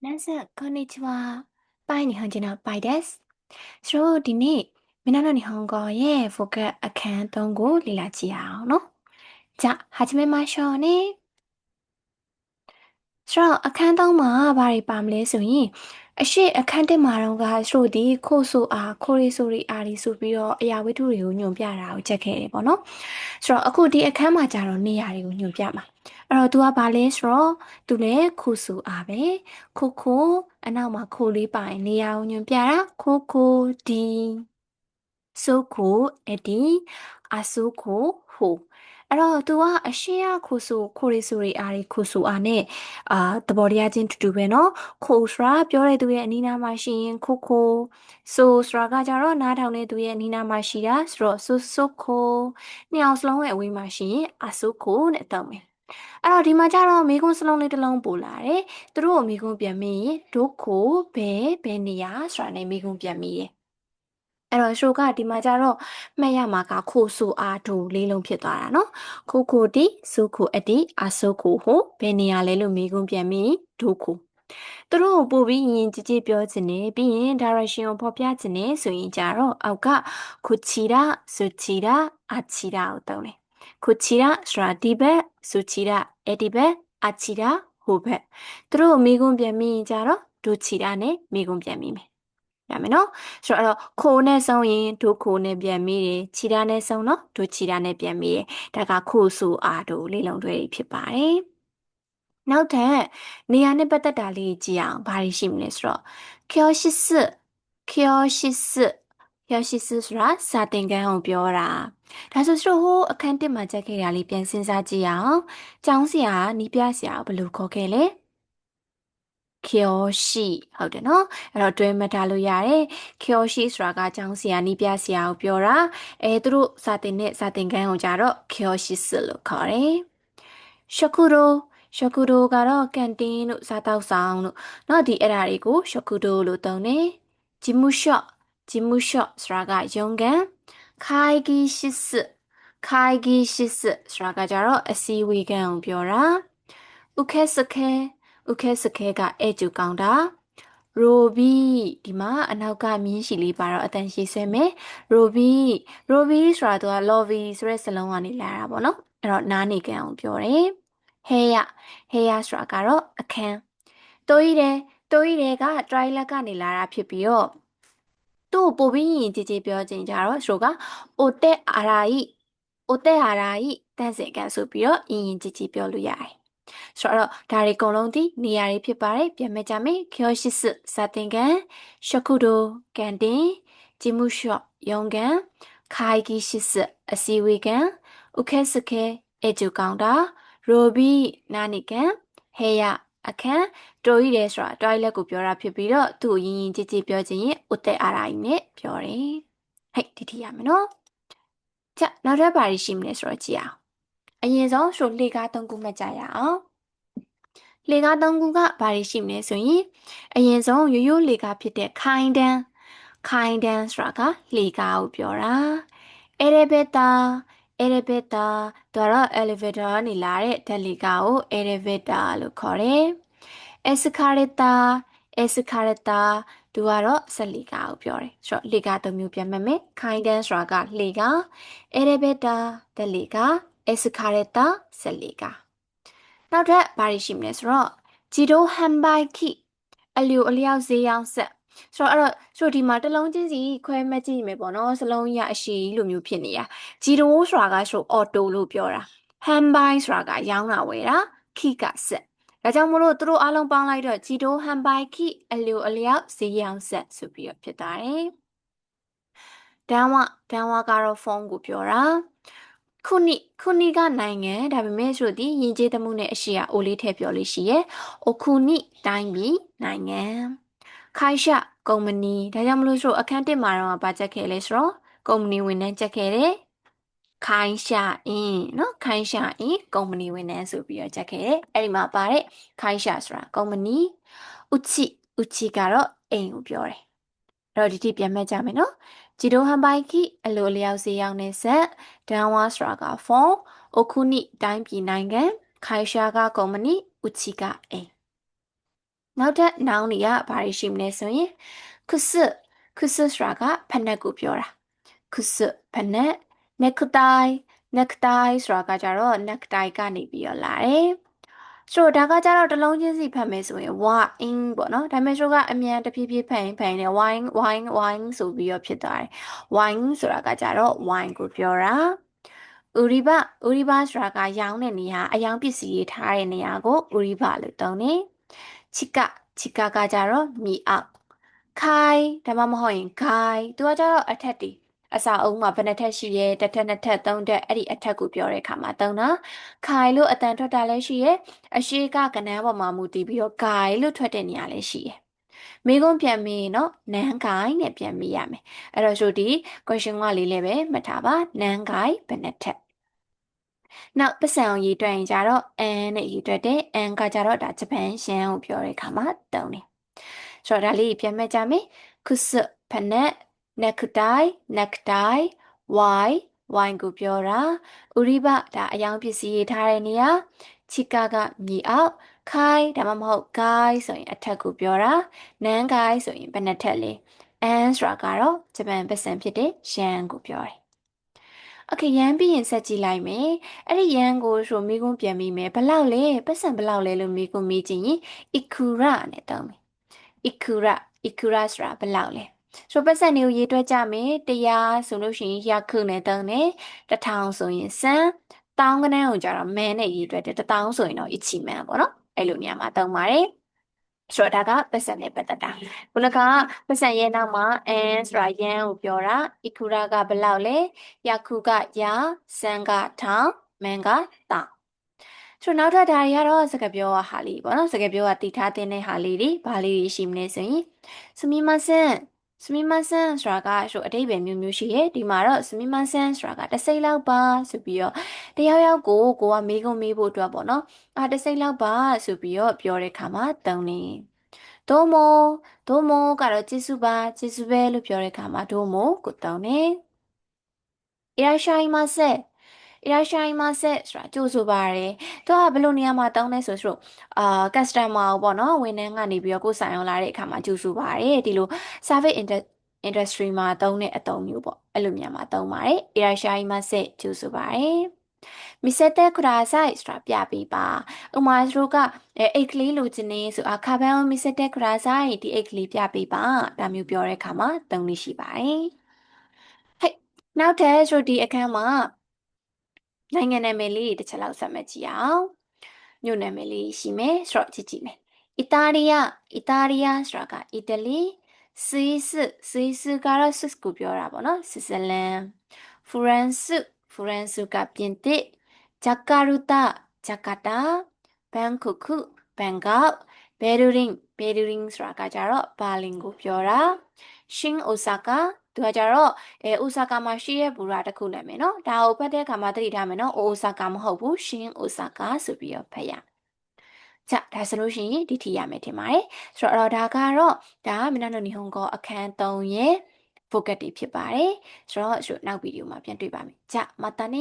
皆さん、こんにちは。バイ日本人のバイです。それでね、みんなの日本語へフォーカスအခန်းသုံးကိုလေ့လာကြည့်အောင်နော်။じゃあ、始めましょうね。အခန်းသုံးမှာဘာတွေပါမလဲဆိုရင်အရှိအခန်းတစ်မှာတော့ကဆိုဒီခို့ဆိုအားခိုရီဆိုရီအားဒီဆိုပြီးတော့အရာဝတ္ထုတွေကိုညွှန်ပြတာကိုချက်ခဲ့တယ်ပေါ့နော်။အခုဒီအခန်းမှာကျတော့နေရာတွေကိုညွှန်ပြမှာ။အဲ့တော့ तू ကဘာလဲဆိုတော့ तू လည်းခို့ဆိုအားပဲ။ခိုအနောက်မှာခိုလေးပါရင်နေရာကိုညွှန်ပြတာခိုဒီဆိုခိုအဒီအဆိုခိုဟိုအဲ့တော့ तू ကအရှေ့ကခိုဆိုခိုရီဆိုရီအားဒီခိုဆိုအားနဲ့သဘောတရားချင်းတူတူပဲเนาะခိုဆိုတာပြောတဲ့သူရဲ့အနီးနားမှာရှိရင်ခိုဆိုဆိုတာကကြတော့နားထောင်တဲ့သူရဲ့အနီးနားမှာရှိတာဆိုတော့ဆိုခိုနှစ်အောင်စလုံးရဲ့အဝေးမှာရှိရင်အဆိုခိုနဲ့တောင်းမယ်အဲ့တော့ဒီမှာကျတော့မိကုန်းစလုံးလေးတစ်လုံးပို့လာတယ်သူတို့ကိုမိကုန်းပြန်မိရင်ဒုခိုဘယ်နေရာဆိုတာနဲ့မိကုန်းပြန်မိတယ်အဲ့တော့ရှိုကဒီမှာကျတော့မှတ်ရမှာကခိုဆိုအားဒိုလေးလုံးဖြစ်သွားတာเนาะခိုဒီဆိုခိုအဒီအဆိုခိုဟိုဘယ်နေရာလဲလို့မေးခွန်းပြန်ပြီးဒိုခိုသူတို့ကိုပို့ပြီးရင်ကြည်ကြည်ပြောချင်တယ်ပြီးရင် direction ကိုဖော်ပြချင်တယ်ဆိုရင်ကြတော့အောက်ကခိုချီရာဆိုချီရာအချီရာကိုတောင်းတယ်ခိုချီရာဆိုတာဒီဘက်ဆိုချီရာအဲ့ဒီဘက်အချီရာဟိုဘက်သူတို့ကိုမေးခွန်းပြန်ပြီးရင်ကြတော့ဒိုချီရာနဲ့မေးခွန်းပြန်ပြီးမယ်ရမယ်နော်ဆိုတော့ခိုနဲ့ဆုံးရင်ဒုခိုနဲ့ပြန်မိတယ်ခြိတာနဲ့ဆုံးတော့ဒုခြိတာနဲ့ပြန်မိတယ်ဒါကခိုဆိုအားတို့လေးလုံးတွဲဖြစ်ပါတယ်နောက်ထပ်နေရာနဲ့ပတ်သက်တာလေးကြည့်အောင်ဘာတွေရှိမလဲဆိုတော့ကျောရှိစကျောရှိစကျောရှိစဆိုတာစာသင်ခန်းကိုပြောတာဒါဆိုဟိုအခန်းတစ်မှာကြက်ခဲ့တာလေးပြန်စဉ်းစားကြည့်အောင်ကျောင်းဆရာနီးပြဆရာဘယ်လိုခေါ်ခဲ့လဲကျောရှိဟုတ်တယ်နော်အဲ့တော့တွဲမှတ်ထားလို့ရတယ်ကျောရှိဆိုတာကကျောင်းဆရာနီးပြဆရာကိုပြောတာသူတို့စာသင်တဲ့စာသင်ခန်းကိုကြတော့ကျောရှိစလို့ခေါ်တယ်ရှောကူဒိုကတော့ကန်တင်းလို့စားတောက်ဆောင်လို့เนาะဒီအဲ့ဒါတွေကိုရှောကူဒိုလို့သုံးတယ်ဂျီမူရှော့ဆိုတာကရုံးကန်ခိုင်ဂီရှစ်ဆိုတာကကြတော့အစည်းအဝေးကန်ကိုပြောတာဥခဲစခဲကအဲ့ကျူကောင်းတာရိုဘီဒီမှာအနောက်ကမြင်းရှည်လေးပါတော့အတန်ရှည်ဆွဲမယ်ရိုဘီဆိုတာကလော်ဘီဆိုတဲ့စလုံးကနေလာတာပေါ့နော်အဲ့တော့နားနေကန်အောင်ပြောတယ်ဟေးရဆိုတာကတော့အခန်းတိုးရီတဲ့က try လက်ကနေလာတာဖြစ်ပြီးတော့သူ့ကိုပို့ပြီးရင်ကြည်ကြည်ပြောချင်ကြတော့ဆိုကအိုတက်အာရာဤတန့်စင်ကန်ဆိုပြီးတော့ရင်ကြည်ကြည်ပြောလို့ရတယ်ဆိုတော့ဒါတွေအကုန်လုံးဒီနေရာတွေဖြစ်ပါတယ်ပြန်မဲ့ကြမယ်ကျောရှိစစာတင်ကန်ရှခုဒိုကန်တင်ဂျီမှုရှော့ယုံကန်ခိုင်ဂီရှိစအစီဝေကန်ဥခဲစခဲအဂျူကောင်တာရိုဘီနာနီကန်ဟေယအခန်းတိုရီတယ်ဆိုတာတွိုင်လက်ကိုပြောတာဖြစ်ပြီးတော့သူ့ကိုရင်ကြည်ကြည်ပြောချင်ရင်ဥတဲအာရာကြီးနဲ့ပြောတယ်ဟဲ့ဒီထီရမယ်နော်ကြနောက်ထပ်ဘာရှိမလဲဆိုတော့ကြည့်အောင်အရင်ဆုံးဆိုလေကား၃ခုမှတ်ကြရအောင်လေကား၃ခုကဘာတွေရှိမလဲဆိုရင်အရင်ဆုံးရိုးလေကားဖြစ်တဲ့ခိုင်တန်းဆိုတာကလေကားကိုပြောတာelevator တော့ elevator ကနေလာတဲ့ဓာတ်လေကားကို elevator လို့ခေါ်တယ် escalator သူကတော့ဆက်လေကားကိုပြောတယ်ဆိုတော့လေကား၃မျိုးပြန်မှတ်မယ်ခိုင်တန်းဆိုတာကလေကား elevator ဓာတ်လေကား escalator ဆက်လေကားနောက်ထပ်ဘာတွေရှိမလဲဆိုတော့ဂျီတိုဟန်ဘိုင်ခိအလျိုအလျောက်ဈေးရောင်းဆက်ဆိုတော့ဒီမှာတစ်လုံးချင်းစီခွဲမှတ်ကြည့်မယ်ပေါ့နော်စလုံးရအရှိလိုမျိုးဖြစ်နေတာဂျီတိုဆိုတာကဆိုအော်တိုလို့ပြောတာဟန်ဘိုင်ဆိုတာကရောင်းတာဝယ်တာခိကဆက်ဒါကြောင့်မို့လို့သူတို့အားလုံးပေါင်းလိုက်တော့ဂျီတိုဟန်ဘိုင်ခိအလျိုအလျောက်ဈေးရောင်းဆက်ဆိုပြီးတော့ဖြစ်သွားတယ်ဒန်ဝကတော့ဖုန်းကိုပြောတာခုနိကနိုင်ငံဒါပေမဲ့ဆိုဒီယဉ်ကျေးမှုနဲ့အရှိအအိုလေးထည့်ပြောလို့ရှိရဲ့အခုနိတိုင်းပြည်နိုင်ငံခိုင်ရှာကုမ္ပဏီဒါကြောင့်မလို့ဆိုအခန်းတစ်မှာတော့ဗာချက်ခဲ့လဲဆိုတော့ကုမ္ပဏီဝန်ထမ်းချက်ခဲ့တယ်ခိုင်ရှာအင်းเนาะခိုင်ရှာအင်းကုမ္ပဏီဝန်ထမ်းဆိုပြီးတော့ချက်ခဲ့တယ်အဲ့ဒီမှာပါတဲ့ခိုင်ရှာဆိုတာကုမ္ပဏီဥချီကတော့အိမ်ကိုပြောတယ်အဲ့တော့ဒီတိပြန်မှတ်ကြမယ်နော်ဂျီတိုဟန်ဘိုင်ခိအလိုလျောက်စီရောက်နေဆက်ဒန်ဝါစရာကဖုန်းအခုနိတိုင်းပြည်နိုင်ငံခိုင်ရှာကကုမ္ပဏီဥချီကအိမ် နောက်ထပ် noun တွေကဘာတွေရှိမလဲဆိုရင်ခုစခုစဆိုတာကဖက်နက်ကိုပြောတာခုစဖက်နက် necktie necktie ဆိုတာကကြတော့ necktie ကနေပြီးတော့လာတယ်ဆိုတော့ဒါကကြတော့တစ်လုံးချင်းစီဖတ်မယ်ဆိုရင် wine ပေါ့နော်ဒါပေမဲ့ဆိုကအမြန်တဖြည်းဖြည်းဖတ်ရင်နဲ့ wine ဆိုပြီးတော့ဖြစ်သွားတယ် wine ဆိုတာကကြတော့ wine ကိုပြောတာဥရိဘဆိုတာကရောင်းတဲ့နေရာအယောင်ပစ္စည်းတွေထားတဲ့နေရာကိုဥရိဘလို့သုံးတယ်ချီကကကြတော့မြေအောက်ခိုင်ဒါမှမဟုတ်ရင်ဂိုင်သူကကြတော့အထက်တီအစာအုပ်မှာဘယ်နှထက်ရှိရဲတစ်ထက်နှစ်ထက်သုံးထက်အဲ့ဒီအထက်ကိုပြောတဲ့အခါမှာသုံးတာခိုင်လို့အတန်ထွက်တာလည်းရှိရဲအရှိကကနန်းပေါ်မှာမူတည်ပြီးတော့ဂိုင်လို့ထွက်တဲ့နေရာလည်းရှိရဲမိကုံးပြန်မေးနော်နန်းဂိုင်နဲ့ပြန်မေးရမယ်အဲ့တော့ဆိုဒီ question ကလေးလည်းပဲမှတ်ထားပါနန်းဂိုင်ဘယ်နှထက်နောက်ပတ်စံအောင်ရေးတွက်ရင်ကြတော့အန်နဲ့ရေးတွက်တယ်အန်ကကြတော့ဒါဂျပန်ရှန်ကိုပြောတဲ့အခါမှာတုံးတယ်ဆိုတော့ဒါလေးပြန်မှတ်ကြမယ်ခုစဖနက် necktie wine ကိုပြောတာဥရိဘဒါအယောင်ပစ္စည်းရေးထားတဲ့နေရာချီကာကမြေအောက်ခိုင်ဒါမှမဟုတ် guy ဆိုရင်အထက်ကိုပြောတာနန်း guy ဆိုရင်ဘယ်နှစ်ထက်လဲအန်ဆိုတာကတော့ဂျပန်ပတ်စံဖြစ်တဲ့ရှန်ကိုပြောတယ်โอเคရန်ပြီးရင်ဆက်ကြည့်လိုက်မယ်အဲ့ဒီရန်ကိုဆိုမိကုန်းပြန်ပြီးမယ်ဘလောက်လဲပတ်စံဘလောက်လဲလို့မိကုန်းမေးကြည့်ရင် ikura နဲ့တောင်းမယ် ikura ဆိုတာဘလောက်လဲဆိုပတ်စံတွေကိုရေးတွက်ကြမယ်100ဆိုလို့ရှိရင်ရခုနဲ့တောင်းတယ်1000ဆိုရင်စံတောင်းကနန်းကိုကြတော့မန်နဲ့ရေးတွက်တယ်1000ဆိုရင်တော့ ichi man ပေါ့နော်အဲ့လိုနေရာမှာတောင်းပါတယ်ဆိုတော့ဒါကပတ်စံနဲ့ပတ်သက်တာခုနကပတ်စံရဲ့နောက်မှာအန်ဆိုတာရန်ကိုပြောတာအီကူရာကဘယ်လောက်လဲယခုကယာစန်ကထောင်မန်ကတောင်ဆိုတော့နောက်ထပ်ဒါတွေကတော့စကားပြောဟာလေးပေါ့နော်စကားပြောကတည်ထားတဲ့ဟာလေးတွေဘာလေးတွေရှိမလဲဆိုရင်စမီမဆန်ဆိုတာကဆိုအတိတ်ပဲမျိုးမျိုးရှိရဲ့ဒီမှာတော့စမီမဆန်ဆိုတာကတစ်စိမ့်လောက်ပါဆိုပြီးတော့တယောက်ယောက်ကိုကမေးခွန်းမေးဖို့အတွက်ပေါ့နော်တစ်စိမ့်လောက်ပါဆိုပြီးတော့ပြောတဲ့ခါမှာတုံးနေဒိုမိုကတော့ကျေးဇူးပါကျေးဇူးပဲလို့ပြောတဲ့ခါမှာဒိုမိုကိုတုံးနေいらっしゃいませいらっしゃいませဆိုတာကြိုဆိုပါရယ်သူကဘယ်လိုနေရာမှာတောင်းလဲဆိုတော့customer ကိုပေါ့နော်ဝန်ထမ်းကနေပြီးတော့ကိုယ်ဆိုင်အောင်လာတဲ့အခါမှာကြိုဆိုပါရယ်ဒီလို service industry မှာသုံးတဲ့အသုံးမျိုးပေါ့အဲ့လိုနေရာမှာသုံးပါတယ်いらっしゃいませကြိုဆိုပါရယ်見せてくださいဆိုတာပြပေးပါဥမာတို့ကအိတ်ကလေးလိုချင်နေဆိုခါပန်း見せてくださいဒီအိတ်ကလေးပြပေးပါဒါမျိုးပြောတဲ့အခါမှာသုံးလို့ရှိပါတယ်ဟဲ့နောက်ထပ်ဆိုဒီအခန်းမှာနိုင်ငံနာမည်လေးတစ်ချက်လောက်ဆက်မှတ်ကြည့်အောင်မြို့နာမည်လေးရှိမယ်ဆိုတော့ကြည့်ကြည့်မယ်အီတာလီယာဆိုတာကအီတလီスイスကတော့ Swiss ကိုပြောတာပေါ့နော်ဆွစ်ဇာလန်ဖရန်ကပြင်သစ်ဂျကာတာဘန်ကောက်ဘယ်ဒူရင်ဆိုတာကကြတော့ဘာလင်ကိုပြောတာရှင်အိုဆာကာသူကကြတော့အိုဆာကာမှာရှိရဲ့ဘူရာတစ်ခုနာမည်နော်ဒါကိုဖတ်တဲ့အခါမှာသတိထားမယ်နော်အိုဆာကာမဟုတ်ဘူးရှင်အိုဆာကာဆိုပြီးတော့ဖတ်ရじゃあဒါဆိုလို့ရှိရင်ဒီထီရမယ်ထင်ပါတယ်ဆိုတော့ဒါကတော့ဒါမနက်の日本語အခန်း3ရဲ့ vocab တွေဖြစ်ပါတယ်ဆိုတော့နောက်ဗီဒီယိုမှာပြန်တွေ့ပါမယ်じゃあまたね